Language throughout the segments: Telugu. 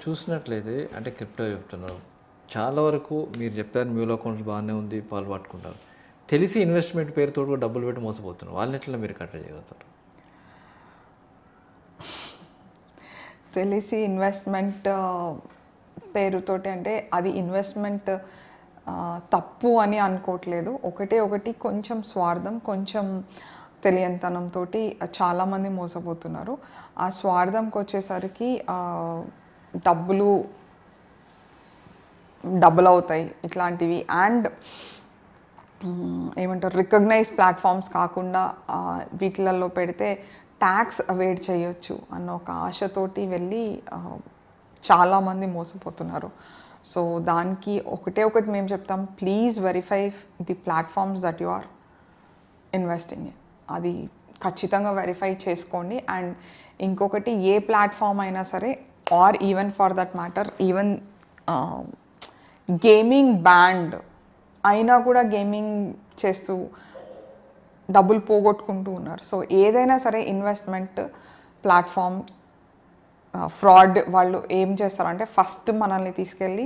చూసినట్లయితే అంటే క్రిప్టో చెప్తున్నారు. చాలా వరకు మీరు చెప్పారు మ్యూల్ అకౌంట్స్ బాగానే ఉంది, పాలు పట్టుకుంటారు. తెలిసి ఇన్వెస్ట్మెంట్ పేరుతో కూడా డబ్బులు పెట్టి మోసపోతున్నారు. వాళ్ళని ఎట్లా మీరు కట్టడి చేయగలుగుతారు? తెలిసి ఇన్వెస్ట్మెంట్ పేరుతోటి అంటే అది ఇన్వెస్ట్మెంట్ తప్పు అని అనుకోవట్లేదు. ఒకటి కొంచెం స్వార్థం, కొంచెం తెలియనితనంతో చాలామంది మోసపోతున్నారు. ఆ స్వార్థంకి వచ్చేసరికి డబ్బులు అవుతాయి ఇట్లాంటివి. అండ్ ఏమంటారు, రికగ్నైజ్ ప్లాట్ఫామ్స్ కాకుండా వీటిలలో పెడితే ట్యాక్స్ అవాయిడ్ చేయొచ్చు అన్న ఒక ఆశతోటి వెళ్ళి చాలామంది మోసపోతున్నారు. సో దానికి ఒకటి మేము చెప్తాం, please verify the platforms that you are investing in. అది ఖచ్చితంగా వెరిఫై చేసుకోండి. అండ్ ఇంకొకటి, ఏ ప్లాట్ఫామ్ అయినా సరే, or even for that matter even gaming band అయినా కూడా గేమింగ్ చేస్తూ డబ్బులు పోగొట్టుకుంటూ ఉన్నారు. సో ఏదైనా సరే ఇన్వెస్ట్మెంట్ ప్లాట్ఫామ్ ఫ్రాడ్ వాళ్ళు ఏం చేస్తారంటే, ఫస్ట్ మనల్ని తీసుకెళ్ళి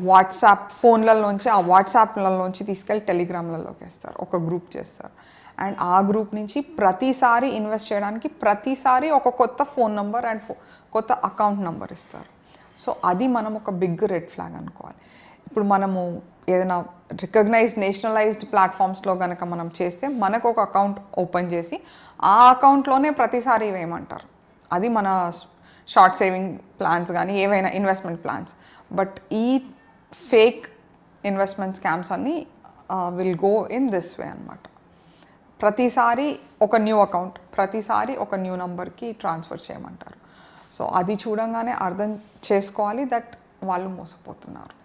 వాట్సాప్ ఫోన్లలోంచి, ఆ వాట్సాప్లలోంచి తీసుకెళ్ళి టెలిగ్రామ్లలోకి వేస్తారు, ఒక గ్రూప్ చేస్తారు. అండ్ ఆ గ్రూప్ నుంచి ప్రతిసారి ఇన్వెస్ట్ చేయడానికి ప్రతిసారి ఒక కొత్త ఫోన్ నెంబర్ అండ్ కొత్త అకౌంట్ నెంబర్ ఇస్తారు. సో అది మనం ఒక బిగ్ రెడ్ ఫ్లాగ్ అనుకోవాలి. ఇప్పుడు మనము ఏదైనా రికగ్నైజ్డ్ నేషనలైజ్డ్ ప్లాట్ఫామ్స్లో కనుక మనం చేస్తే మనకు ఒక అకౌంట్ ఓపెన్ చేసి ఆ అకౌంట్లోనే ప్రతిసారి వేయమంటారు. అది మన షార్ట్ సేవింగ్ ప్లాన్స్ కానీ ఏవైనా ఇన్వెస్ట్మెంట్ ప్లాన్స్. బట్ ఈ ఫేక్ ఇన్వెస్ట్మెంట్ స్కామ్స్ అన్నీ will go in this way అనమాట. ప్రతిసారి ఒక న్యూ అకౌంట్, ప్రతిసారి ఒక న్యూ నెంబర్కి ట్రాన్స్ఫర్ చేయమంటారు. సో అది చూడంగానే అర్థం చేసుకోవాలి దట్ వాళ్ళు మోసపోతున్నారు.